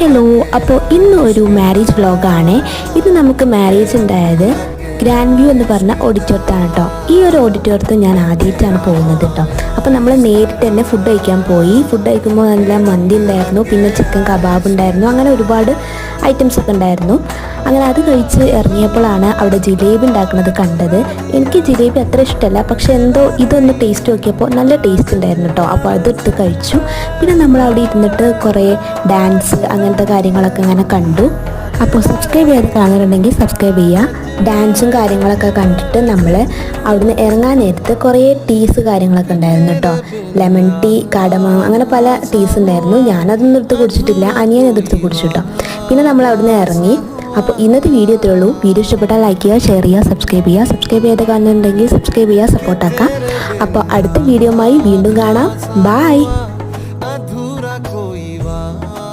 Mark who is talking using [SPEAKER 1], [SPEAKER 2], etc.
[SPEAKER 1] Hello, അപ്പോൾ ഇന്ന് ഒരു മാരേജ് വ്ളോഗാണ്. ഇത് നമുക്ക് മാരേജ് ഉണ്ടായത് ഗ്രാൻഡ് വ്യൂ എന്ന് പറഞ്ഞ ഓഡിറ്റോറിയത്താണ് കേട്ടോ. ഈ ഒരു ഓഡിറ്റോറിയത്തിൽ ഞാൻ ആദ്യമായിട്ടാണ് പോകുന്നത് കേട്ടോ. അപ്പോൾ നമ്മൾ നേരിട്ട് തന്നെ ഫുഡ് കഴിക്കാൻ പോയി. ഫുഡ് കഴിക്കുമ്പോൾ നല്ല മന്തി ഉണ്ടായിരുന്നു, പിന്നെ ചിക്കൻ കബാബ് ഉണ്ടായിരുന്നു, അങ്ങനെ ഒരുപാട് ഐറ്റംസ് ഒക്കെ ഉണ്ടായിരുന്നു. അങ്ങനെ അത് കഴിച്ച് ഇറങ്ങിയപ്പോഴാണ് അവിടെ ജിലേബി ഉണ്ടാക്കുന്നത് കണ്ടത്. എനിക്ക് ജിലേബി അത്ര ഇഷ്ടമല്ല, പക്ഷെ എന്തോ ഇതൊന്ന് ടേസ്റ്റ് നോക്കിയപ്പോൾ നല്ല ടേസ്റ്റ് ഉണ്ടായിരുന്നു കേട്ടോ. അപ്പോൾ അതെടുത്ത് കഴിച്ചു. പിന്നെ നമ്മൾ അവിടെ ഇരുന്നിട്ട് കുറേ ഡാൻസ് അങ്ങനത്തെ കാര്യങ്ങളൊക്കെ അങ്ങനെ കണ്ടു. അപ്പോൾ സബ്സ്ക്രൈബ് ചെയ്ത് കാണുന്നുണ്ടെങ്കിൽ സബ്സ്ക്രൈബ് ചെയ്യുക. ഡാൻസും കാര്യങ്ങളൊക്കെ കണ്ടിട്ട് നമ്മൾ അവിടുന്ന് ഇറങ്ങാൻ നേരത്ത് കുറേ ടീസ് കാര്യങ്ങളൊക്കെ ഉണ്ടായിരുന്നു കേട്ടോ. ലെമൺ ടീ, കാടമാങ്ങ, അങ്ങനെ പല ടീസ് ഉണ്ടായിരുന്നു. ഞാനതൊന്നും എടുത്ത് കുടിച്ചിട്ടില്ല, അനിയൻ അതെടുത്ത് കുടിച്ചു കേട്ടോ. പിന്നെ നമ്മൾ അവിടുന്ന് ഇറങ്ങി. അപ്പോൾ ഇന്നത്തെ വീഡിയോ ഇത്രേ ഉള്ളൂ. വീഡിയോ ഇഷ്ടപ്പെട്ടാൽ ലൈക്ക് ചെയ്യുക, ഷെയർ ചെയ്യുക, സബ്സ്ക്രൈബ് ചെയ്യുക. സബ്സ്ക്രൈബ് ചെയ്ത് കാണുന്നുണ്ടെങ്കിൽ സബ്സ്ക്രൈബ് ചെയ്യുക, സപ്പോർട്ടാക്കാം. അപ്പോൾ അടുത്ത വീഡിയോയുമായി വീണ്ടും കാണാം. ബൈ.